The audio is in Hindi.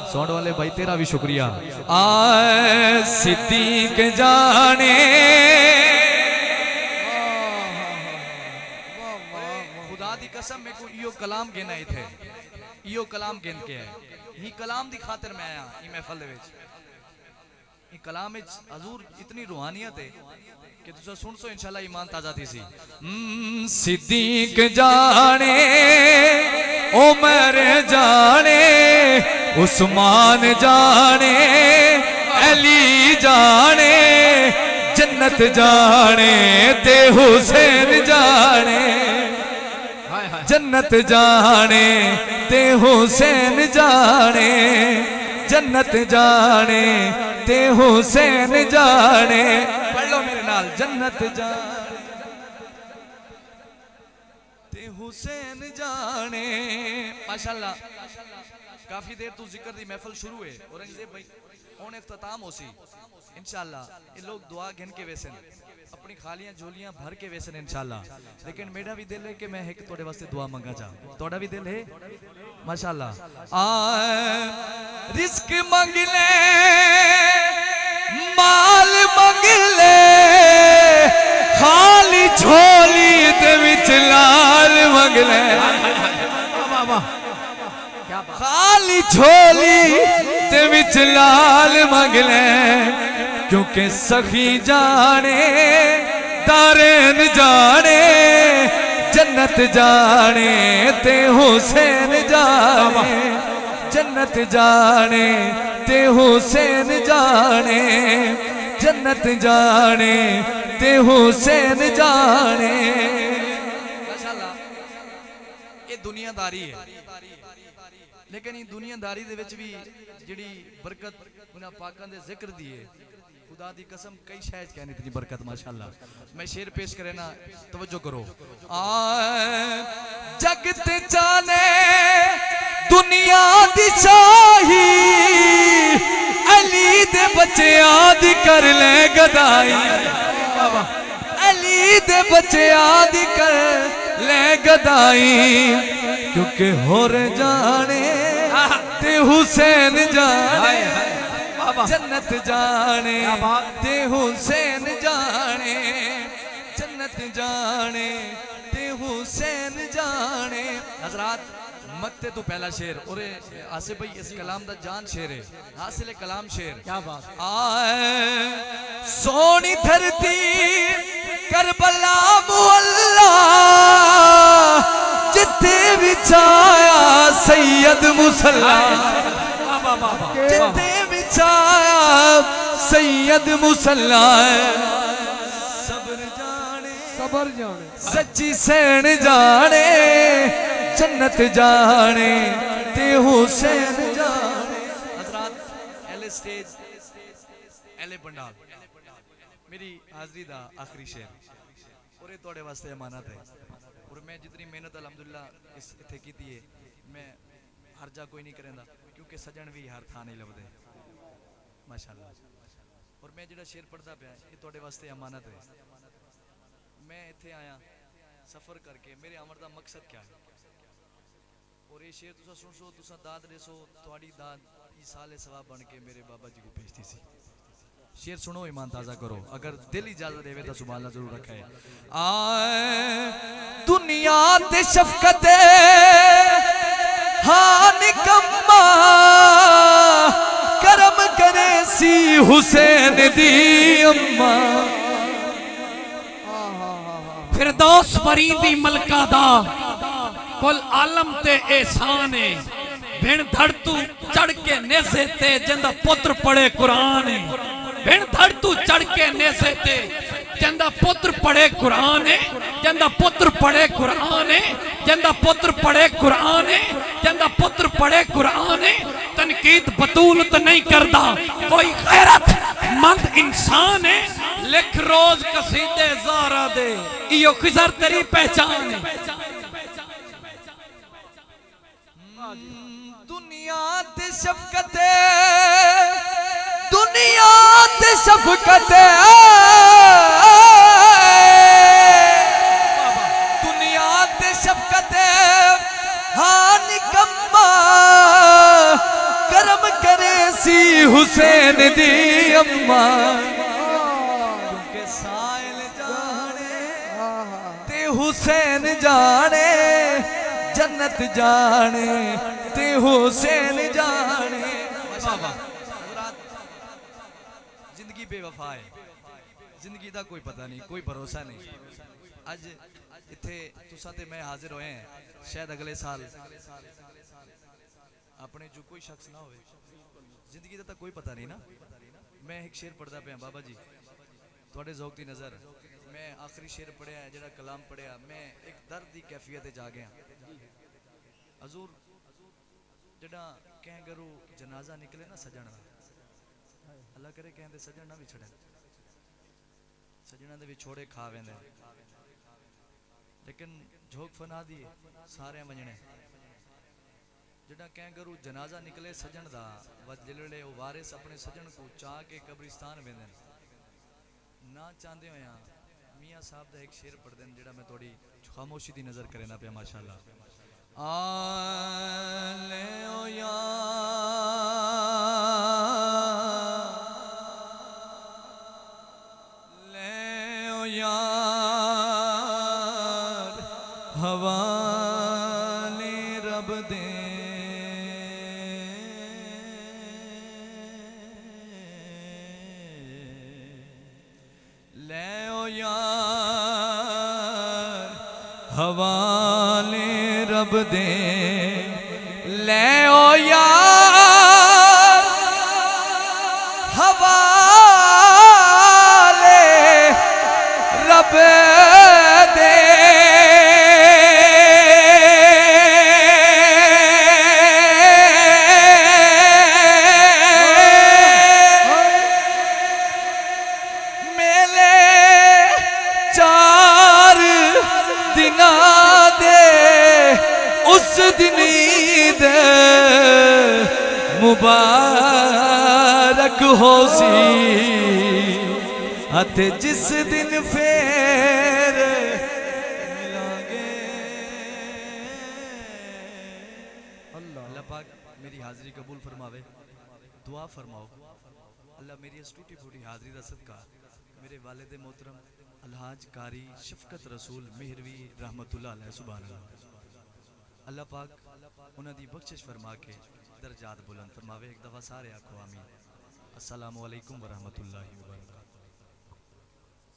साउंड वाले भाई तेरा भी शुक्रिया। आए सिद्दीक जाने खुदा दी कसम मेरे को यो कलाम गिन आए थे, यो कलाम गिन के है ही कलाम दी खातिर मैं आया ई महफिल दे विच। ई कलाम विच हजूर इतनी रूहानियत है कि तुसा सुन सो इंशाल्लाह ईमान ताजा थी सी। सिद्दीक जाने उमर जाने उस्मान जाने अली जाने जन्नत जाने ते हुसैन जाने जन्नत जाने ते हुसैन जाने जन्नत जाने ते हुसैन जाने। पढ़ लो मेरे नाल जन्नत जाने ते हुसैन जाने। माशाल्लाह काफी देर तू जिक्र दी महफिल शुरू है औरंगजेब भाई हुन इख्तिताम होसी इंशाल्लाह। ये लोग दुआ गिन के वेसन अपनी खालियां झोलियां भर के वेसन इंशाल्लाह। लेकिन मेरा भी दिल है कि मैं एक तोड़े वास्ते दुआ मंगा जा, तोड़ा भी दिल है माशाल्लाह। रिस्क मंग ले माल मंग ले खाली झोली दे विच लाल मंग ले खाली झोली दे विच लाल मंग ले क्योंकि सखी जाने दारेन जाने जन्नत जाने ते हुसैन जाने जन्नत जाने ते हुसैन जाने जन्नत जाने ते हुसैन जाने। माशाल्लाह ये दुनियादारी है लेकिन ये दुनियादारी दे विच भी जिहड़ी बरकत उन्हां पाकां दे जिक्र दी है खुदा दी कसम कई शायद कहने इतनी बरकत माशाल्लाह। मैं शेर पेश करे ना तवज्जो करो। जगत जाने दुनिया दी शाही अली दे बच्चे आदि कर ले गदाई अली दे बच्चे आदि कर ले गदाई क्योंकि होर जाने ते हुसैन जाने जन्नत जाने ते हुसैन जाने जन्नत जाने ते हुसैन जाने। हजरात मक्ते तो पहला शेर और आसिफ भाई इस कलाम दा जान शेर है हासिल कलाम शेर। क्या बात सोनी धरती करबला मुअल्ला जिथे बिछाया सैयद मुसल्ला जिथे बिछाया सैयद मुसल्ला सबर जाने सच्ची सैन जाने जन्नत जाने ते हुसैन जाने। हजरात एले स्टेज एले पंडाल मेरी हाजरी दा आखिरी शेर और ये तोड़े वास्ते अमानत है और मैं जितनी मेहनत अल्हम्दुलिल्लाह इस इत्थे कीती है मैं हर जा कोई नहीं करेंदा क्योंकि सजन भी हर थां नहीं लभदे माशाल्लाह। और मैं जिहड़ा शेर पढ़दा पिया ये तोड़े वास्ते अमानत है। मैं इत्थे आया सफर करके मेरे आमर दा मकसद क्या है और ये शेर तुसा सुन सो तुसा दाद देसो तुहाडी दाद साले सवाब बन के मेरे बाबा जी को भेजती सी। शेर सुनो ईमान ताजा करो अगर दिल इजाजत देवे तो सुभान अल्लाह जरूर रखे। दुनिया ते शफकत हाँ निकम्मा करम करे सी हुसैन दी अम्मा फिरदौस परी दी मलका दा कुल आलम ते एहसान है भिण धड़ तू चढ़ के नेसे ते जिंदा पुत्र पढ़े कुरान है भिण धड़ तू चढ़ के नेसे ते जिंदा पुत्र पढ़े कुरान है जिंदा पुत्र पढ़े कुरान है जिंदा पुत्र पढ़े कुरान है जिंदा पुत्र पढ़े कुरान है। तनकीद बतूलत नहीं करदा कोई गैरत मंद इंसान है लिख रोज कसीदे ज़ारा दे इयो खिजर तेरी पहचान है। दुनिया ते शफकत दुनिया ते शफकत दुनिया ते शफकत हाँ निकम्मा करम हुसैन दी अम्मा क्योंकि साइल जाने ते हुसैन जाने जन्नत जाने ते हुसैन जाने। जिंदगी बेवफा है, जिंदगी का कोई पता नहीं, कोई भरोसा नहीं। अज इत्थे तुसा ते मैं हाजिर होए हैं, शायद अगले साल अपने जो कोई शख्स ना होवे। जिंदगी का तो कोई पता नहीं ना। मैं एक शेर पढ़दा पिया बाबा जी, थोड़े ज़ौक दी नज़र मैं आखिरी शेर पढ़िया है, जेड़ा कलाम पढ़िया, मैं एक दर्द की कैफियत च आ गया। हजूर जेड़ा कैंगरू जनाजा निकले ना सजन दा, अल्लाह करे कहते सजन ना विछड़न, सजना दे विछोड़े खा वेंदे, लेकिन झोंक फना दी सारे वजने। जेड़ा कैंगरू जनाजा निकले सजन दा, जिले वो वारिस अपने सजन को चाह के कब्रिस्तान वेंदे ना चाहते होया मियाँ साहब का एक शेर पढ़ दें, जेड़ा मैं थोड़ी खामोशी की नजर करे ना पे माशाल्लाह। ले ओ यार हवाले रब दे, ले ओ यार हवाले रब दे, ले ओ यार हवाले रब दे। मेले 4 दिना दे उस दिन ईद मुबारक हो सी, अते जिस दिन फेर मिलांगे। अल्लाह पाक मेरी हाजिरी कबूल फरमावे, दुआ फरमाओ। अल्लाह मेरी इस टूटी फूटी हाजिरी का सदका मेरे वालिद मोहतरम अलहाज कारी शफकत रसूल मेहरवी रहमतुल्लाह अलैह सुभान अल्लाह। अल्लाह पाक उन्हां दी बख्शिश फरमा के दर्जात बुलंद फरमावे। एक दफ़ा सारे आखो आमीन। अस्सलामु अलैकुम व रहमतुल्लाहि व बरकातहू।